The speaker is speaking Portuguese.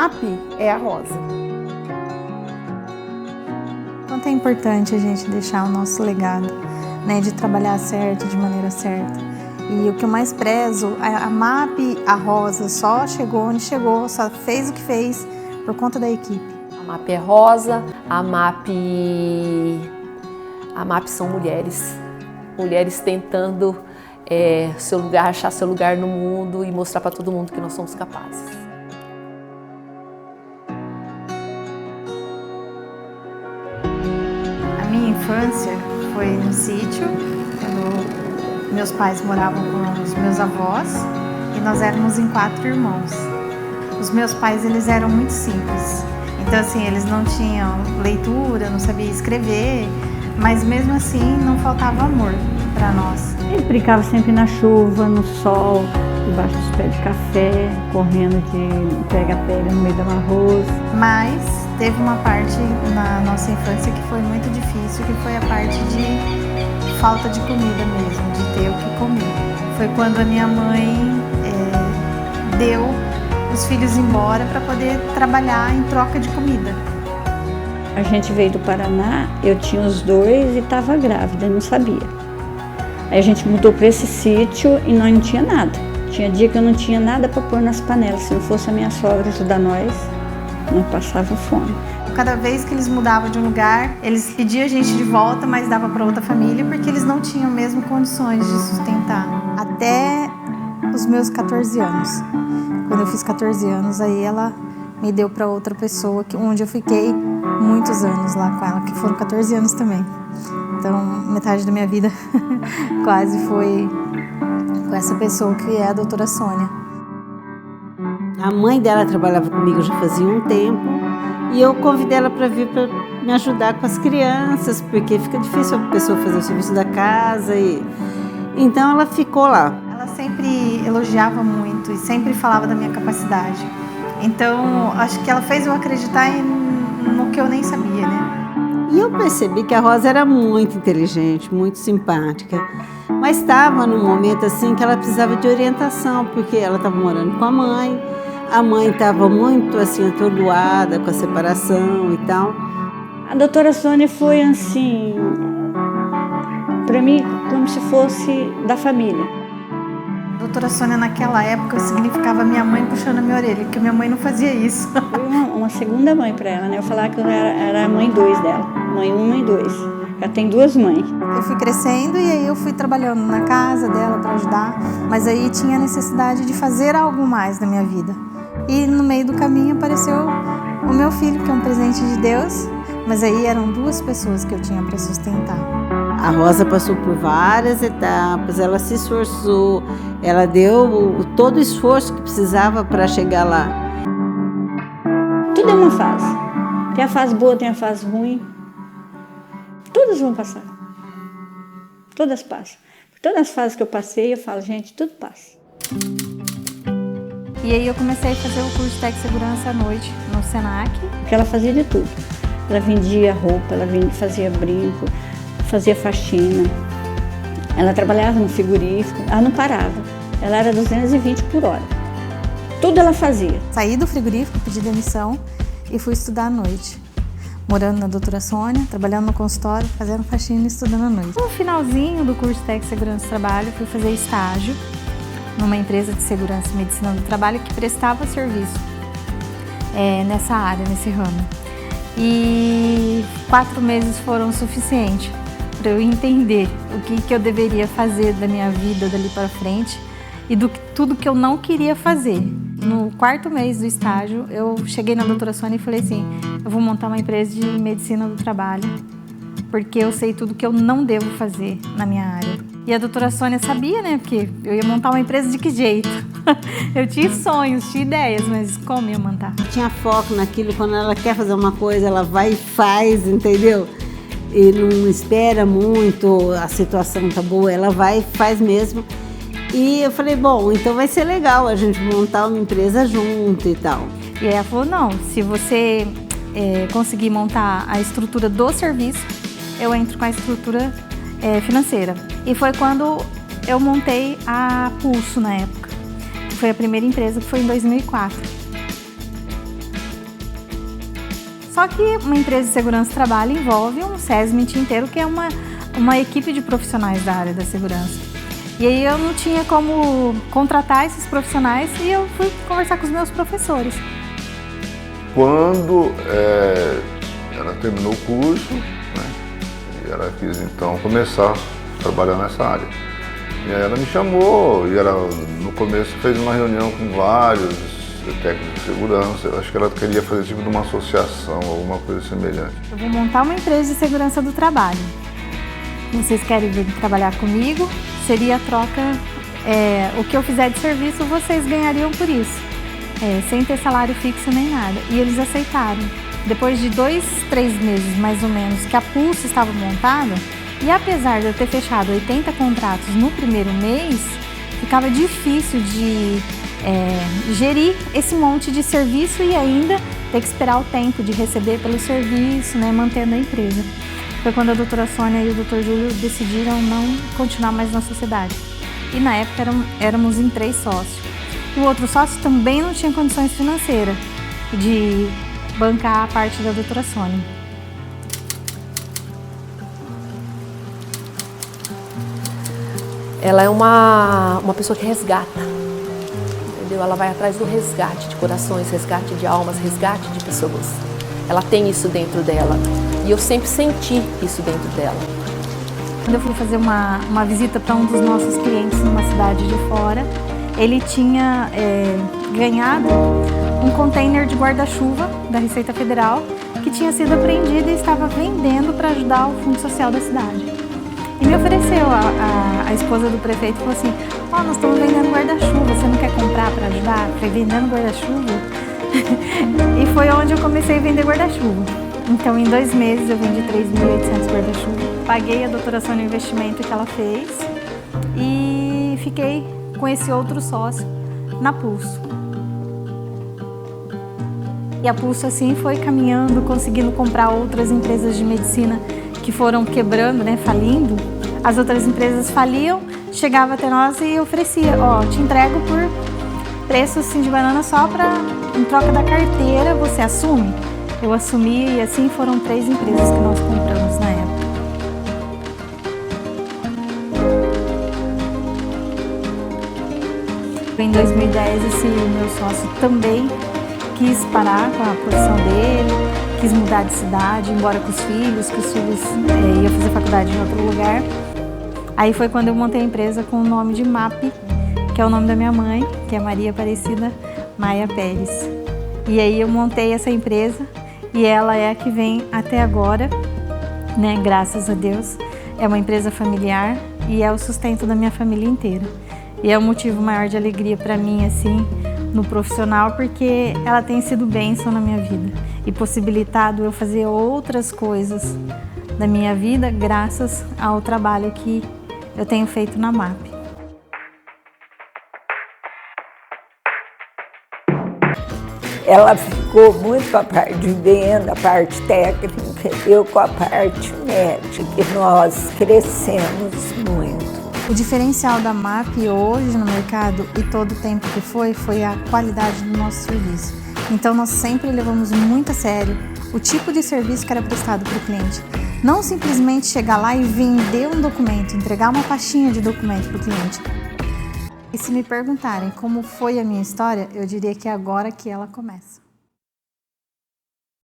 MAP é a Rosa. Quanto é importante a gente deixar o nosso legado, né, de trabalhar certo, de maneira certa. E o que eu mais prezo, a MAP, a Rosa, só chegou onde chegou, só fez o que fez por conta da equipe. A MAP é Rosa, a MAP são mulheres tentando seu lugar, achar seu lugar no mundo e mostrar para todo mundo que nós somos capazes. A minha infância foi no sítio, quando meus pais moravam com os meus avós e nós éramos em 4 irmãos. Os meus pais, eles eram muito simples, então assim, eles não tinham leitura, não sabiam escrever, mas mesmo assim não faltava amor para nós. Ele brincava sempre na chuva, no sol, debaixo dos pés de café, correndo de pega-pega no meio do arroz. Mas teve uma parte na nossa infância que foi muito difícil, que foi a parte de falta de comida mesmo, de ter o que comer. Foi quando a minha mãe deu os filhos embora para poder trabalhar em troca de comida. A gente veio do Paraná, eu tinha os 2 e estava grávida, não sabia. Aí a gente mudou para esse sítio e nós não tinha nada. Tinha dia que eu não tinha nada para pôr nas panelas. Se não fosse a minha sogra ajudar nós passava fome. Cada vez que eles mudavam de um lugar, eles pediam a gente de volta, mas dava para outra família, porque eles não tinham mesmo condições de sustentar. Até os meus 14 anos. Quando eu fiz 14 anos, aí ela me deu para outra pessoa, onde eu fiquei muitos anos lá com ela, que foram 14 anos também. Então, metade da minha vida quase foi com essa pessoa, que é a doutora Sônia. A mãe dela trabalhava comigo já fazia um tempo e eu convidei ela para vir para me ajudar com as crianças, porque fica difícil a pessoa fazer o serviço da casa. Então ela ficou lá. Ela sempre elogiava muito e sempre falava da minha capacidade. Então, acho que ela fez eu acreditar no que eu nem sabia, né? E eu percebi que a Rosa era muito inteligente, muito simpática, mas estava num momento assim que ela precisava de orientação, porque ela estava morando com a mãe estava muito assim atordoada com a separação e tal. A doutora Sônia foi assim, para mim, como se fosse da família. Doutora Sônia naquela época significava minha mãe puxando a minha orelha, porque minha mãe não fazia isso. Foi uma segunda mãe para ela, né? Eu falava que eu era a mãe 2 dela, mãe 1 e 2. Ela tem 2 mães. Eu fui crescendo e aí eu fui trabalhando na casa dela para ajudar, mas aí tinha a necessidade de fazer algo mais na minha vida. E no meio do caminho apareceu o meu filho, que é um presente de Deus, mas aí eram 2 pessoas que eu tinha para sustentar. A Rosa passou por várias etapas, ela se esforçou, ela deu todo o esforço que precisava para chegar lá. Tudo é uma fase. Tem a fase boa, tem a fase ruim. Todas vão passar. Todas passam. Por todas as fases que eu passei, eu falo, gente, tudo passa. E aí eu comecei a fazer o curso de Tec Segurança à noite no Senac. Porque ela fazia de tudo. Ela vendia roupa, ela fazia brinco, fazia faxina. Ela trabalhava no frigorífico, ela não parava. Ela era 220 por hora. Tudo ela fazia. Saí do frigorífico, pedi demissão e fui estudar à noite. Morando na doutora Sônia, trabalhando no consultório, fazendo faxina e estudando à noite. No finalzinho do curso de Tec Segurança do Trabalho, fui fazer estágio numa empresa de segurança e medicina do trabalho que prestava serviço nessa área, nesse ramo. E 4 meses foram suficientes para eu entender o que eu deveria fazer da minha vida dali para frente e tudo que eu não queria fazer. No 4º mês do estágio, eu cheguei na doutora Sônia e falei assim, eu vou montar uma empresa de medicina do trabalho, porque eu sei tudo que eu não devo fazer na minha área. E a doutora Sônia sabia, né, porque eu ia montar uma empresa de que jeito? Eu tinha sonhos, tinha ideias, mas como ia montar? Tinha foco naquilo, quando ela quer fazer uma coisa, ela vai e faz, entendeu? E não espera muito, a situação tá boa, ela vai e faz mesmo. E eu falei, bom, então vai ser legal a gente montar uma empresa junto e tal. E aí ela falou, não, se você conseguir montar a estrutura do serviço, eu entro com a estrutura financeira. E foi quando eu montei a Pulso na época, que foi a primeira empresa, que foi em 2004. Só que uma empresa de segurança do trabalho envolve um SESMIT inteiro, que é uma equipe de profissionais da área da segurança. E aí eu não tinha como contratar esses profissionais e eu fui conversar com os meus professores. Quando ela terminou o curso, né, e ela quis então começar a trabalhar nessa área. E aí ela me chamou e ela no começo fez uma reunião com vários técnicos de segurança. Eu acho que ela queria fazer tipo de uma associação, alguma coisa semelhante. Eu vou montar uma empresa de segurança do trabalho. Vocês querem vir trabalhar comigo? Seria a troca, o que eu fizer de serviço vocês ganhariam por isso, sem ter salário fixo nem nada. E eles aceitaram. Depois de 2, 3 meses mais ou menos que a Pulso estava montada, e apesar de eu ter fechado 80 contratos no primeiro mês, ficava difícil de gerir esse monte de serviço e ainda ter que esperar o tempo de receber pelo serviço, né, mantendo a empresa. Foi quando a doutora Sônia e o doutor Júlio decidiram não continuar mais na sociedade. E na época éramos em 3 sócios. O outro sócio também não tinha condições financeiras de bancar a parte da doutora Sônia. Ela é uma pessoa que resgata, entendeu? Ela vai atrás do resgate de corações, resgate de almas, resgate de pessoas. Ela tem isso dentro dela e eu sempre senti isso dentro dela. Quando eu fui fazer uma visita para um dos nossos clientes numa cidade de fora, ele tinha ganhado um container de guarda-chuva da Receita Federal que tinha sido apreendido e estava vendendo para ajudar o Fundo Social da cidade. E me ofereceu, a esposa do prefeito falou assim: nós estamos vendendo guarda-chuva, você não quer comprar para ajudar? Eu falei: vendendo guarda-chuva? E foi onde eu comecei a vender guarda-chuva. Então, em 2 meses, eu vendi 3.800 guarda-chuva. Paguei a doutora Sônia o investimento que ela fez e fiquei com esse outro sócio na Pulso. E a Pulso, assim, foi caminhando, conseguindo comprar outras empresas de medicina que foram quebrando, né, falindo. As outras empresas faliam, chegava até nós e oferecia: te entrego por preço assim, de banana só em troca da carteira, você assume? Eu assumi e assim foram 3 empresas que nós compramos na época. Em 2010, esse meu sócio também quis parar com a profissão dele, quis mudar de cidade, ir embora com os filhos, que os filhos iam fazer faculdade em outro lugar. Aí foi quando eu montei a empresa com o nome de MAP, que é o nome da minha mãe, que é Maria Aparecida Maia Pérez. E aí eu montei essa empresa e ela é a que vem até agora, né? Graças a Deus. É uma empresa familiar e é o sustento da minha família inteira. E é um motivo maior de alegria para mim, assim, no profissional, porque ela tem sido bênção na minha vida e possibilitado eu fazer outras coisas da minha vida graças ao trabalho que eu tenho feito na MAP. Ela ficou muito com a parte de venda, a parte técnica, eu com a parte médica, e nós crescemos muito. O diferencial da MAP hoje no mercado e todo o tempo que foi a qualidade do nosso serviço. Então nós sempre levamos muito a sério o tipo de serviço que era prestado para o cliente. Não simplesmente chegar lá e vender um documento, entregar uma pastinha de documento para o cliente. E se me perguntarem como foi a minha história, eu diria que é agora que ela começa.